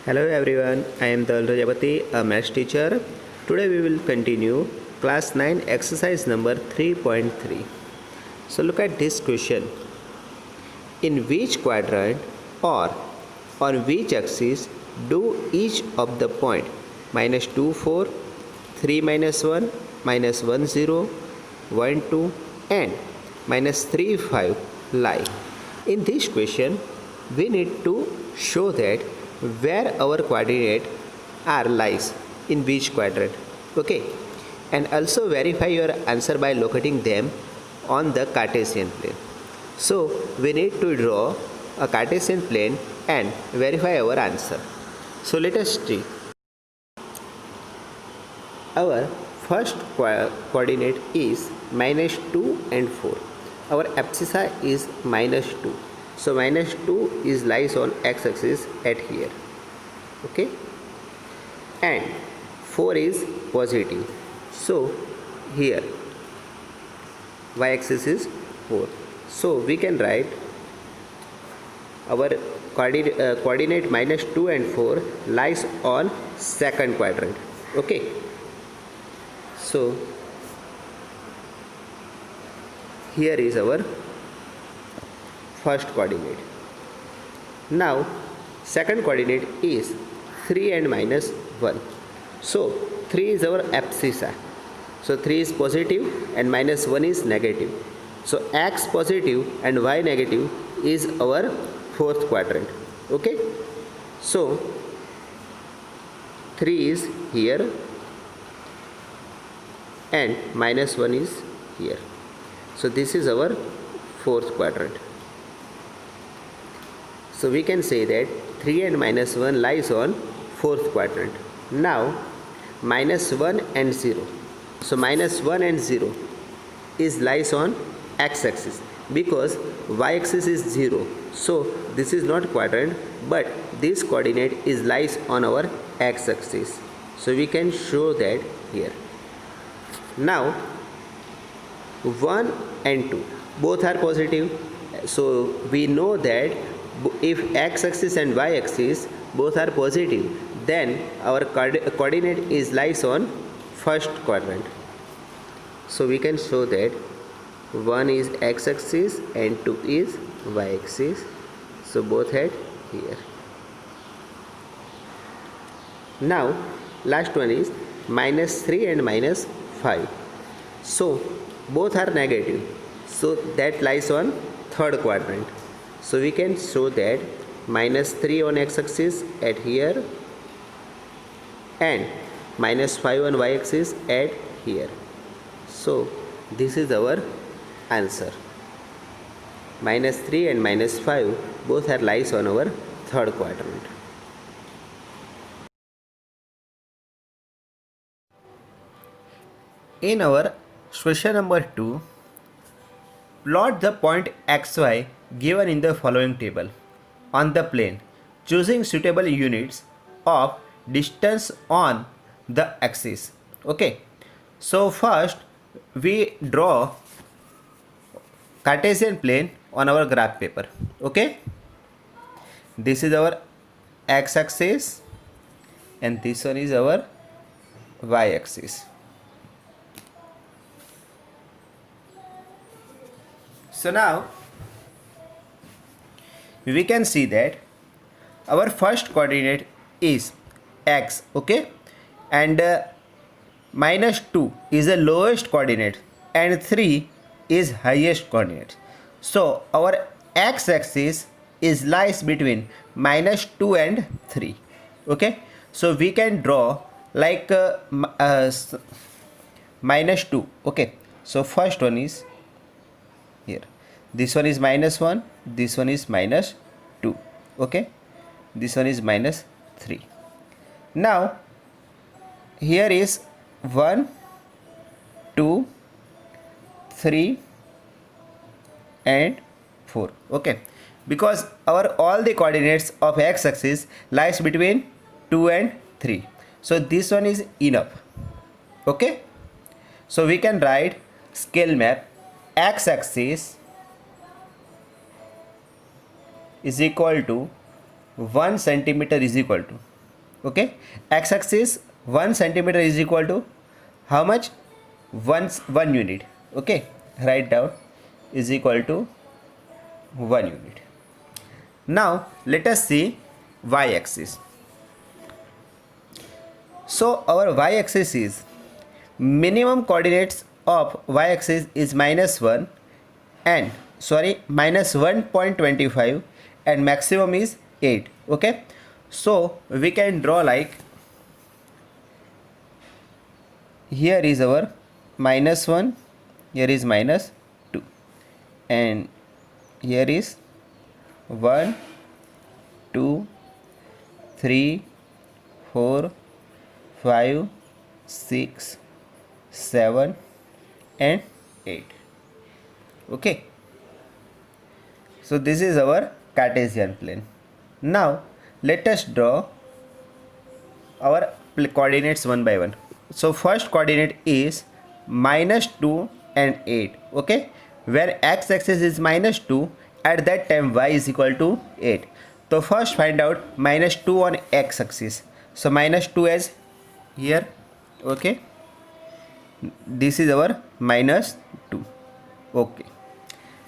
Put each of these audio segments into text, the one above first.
Hello everyone, I am Dal Rajapati, a maths teacher. Today we will continue class 9 exercise number 3.3. So look at this question. In which quadrant or on which axis do each of the point minus 2, 4, 3, minus 1, minus 1, 0, 1, 2 and minus 3, 5 lie? In this question, we need to show that where our coordinate are lies in which quadrant. Okay, and also verify your answer by locating them on the Cartesian plane. So we need to draw a Cartesian plane and verify our answer. So let us see. Our first coordinate is minus 2 and 4. Our abscissa is minus 2. So minus 2 is lies on x-axis at here. Okay. And 4 is positive. So here y-axis is 4. So we can write our coordinate minus 2 and 4 lies on second quadrant. Okay. So here is our first coordinate. Now second coordinate is 3 and minus 1. So 3 is our abscissa. So 3 is positive and minus 1 is negative. So x positive and y negative is our fourth quadrant. Okay. So 3 is here and minus 1 is here. So this is our fourth quadrant. So we can say that 3 and minus 1 lies on fourth quadrant. Now minus 1 and 0. So minus 1 and 0 is lies on x-axis because y-axis is 0. So this is not quadrant, but this coordinate is lies on our x-axis. So we can show that here. Now 1 and 2 both are positive. So we know that if x-axis and y-axis both are positive, then our coordinate is lies on first quadrant. So we can show that 1 is x-axis and 2 is y-axis. So both at here. Now last one is minus 3 and minus 5. So both are negative. So that lies on third quadrant. So we can show that minus 3 on x-axis at here and minus 5 on y-axis at here. So this is our answer. Minus 3 and minus 5 both are lies on our third quadrant. In our question number 2, plot the point xy given in the following table on the plane, choosing suitable units of distance on the axis. Okay. So first we draw Cartesian plane on our graph paper. Okay. This is our x-axis and this one is our y-axis. So now we can see that our first coordinate is x, okay, and minus 2 is the lowest coordinate and 3 is highest coordinate. So our x-axis is lies between minus 2 and 3. Okay, so we can draw like minus 2. Okay, so first one is here, this one is minus 1, this one is minus 2. Okay, this one is minus 3. Now here is 1, 2, 3 and 4. Okay, because our all the coordinates of x-axis lies between 2 and 3. So this one is enough. Okay, so we can write scale map x-axis is equal to 1 centimeter is equal to Okay, x axis 1 centimeter is equal to how much? 1 unit. Okay, write down is equal to 1 unit. Now let us see y axis. So our y axis is, minimum coordinates of y axis is -1 and minus 1.25 and maximum is 8. Okay, so we can draw like, here is our -1, here is -2, and here is 1, 2, 3, 4, 5, 6, 7 and 8. Okay, so this is our Cartesian plane. Now let us draw our coordinates one by one. So first coordinate is -2 and 8. Okay, where x axis is -2, at that time y is equal to 8. So first find out -2 on x axis. So -2 is here. Okay, this is our -2. Okay,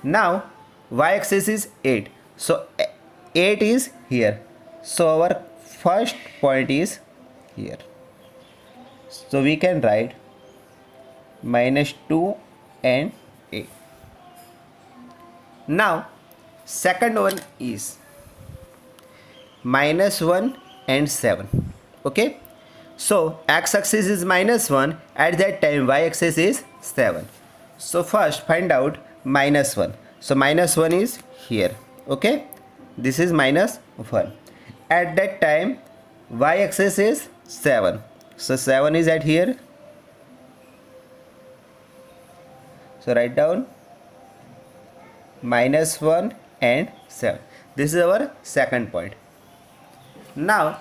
now y axis is 8, so 8 is here. So our first point is here, so we can write -2 and 8. Now second one is -1 and 7. Okay, so x axis is -1, at that time y axis is 7. So first find out -1. So -1 is here. Okay, this is -1. At that time y axis is 7. So 7 is at here. So write down -1 and 7. This is our second point. Now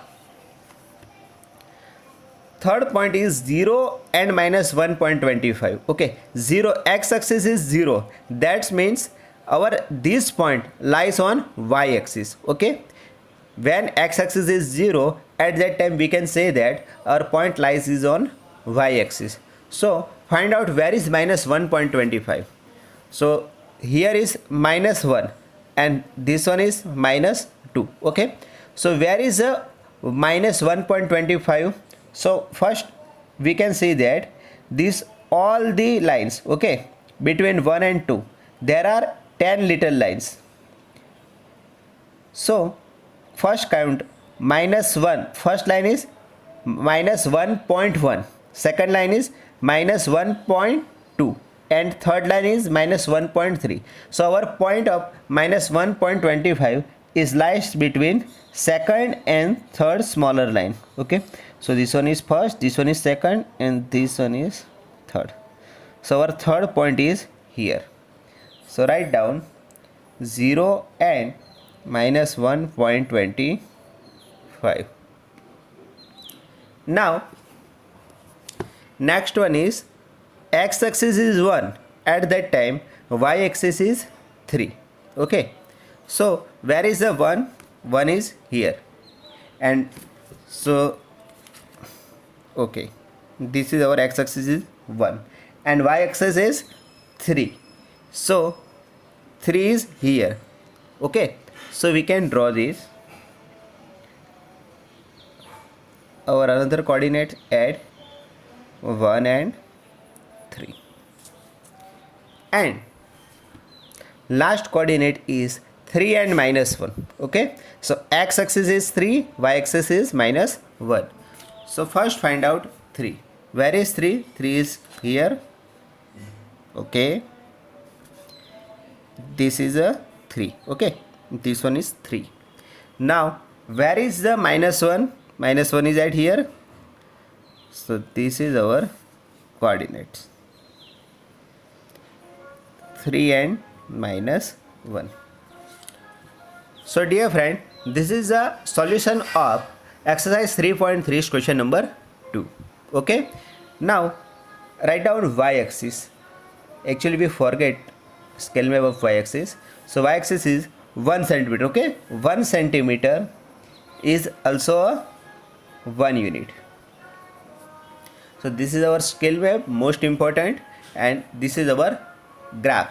third point is 0 and -1.25. Okay, 0, x axis is 0. That means this point lies on y axis. Okay, when x axis is 0, at that time we can say that our point lies is on y axis. So find out where is -1.25. So here is -1 and this one is -2. Okay, so where is a -1.25? So first we can see that these all the lines, okay, between 1 and 2, there are 10 little lines. So first count -1, first line is -1.1, second line is -1.2 and third line is -1.3. So our point of -1.25 is lies between second and third smaller line. Okay, so this one is first, this one is second and this one is third. So our third point is here. So write down 0 and -1.25. Now next one is x axis is 1, at that time y axis is 3. Okay, so where is the 1? 1 is here, and so okay, this is our x axis is 1 and y axis is 3. So 3 is here. Okay, so we can draw this. Our another coordinate add 1 and 3, and last coordinate is 3 and -1. Okay, so x axis is 3, y axis is -1. So first find out 3. Where is 3? 3 is here. Okay, this is a 3. Okay, this one is 3. Now where is the -1? -1 is at here. So this is our coordinates, 3 and -1. So dear friend, this is a solution of exercise 3.3 question number 2. Okay, now write down y axis. Actually we forget scale map of y axis. So y axis is 1 centimeter. Okay, 1 centimeter is also a 1 unit. So this is our scale map, most important, and this is our graph.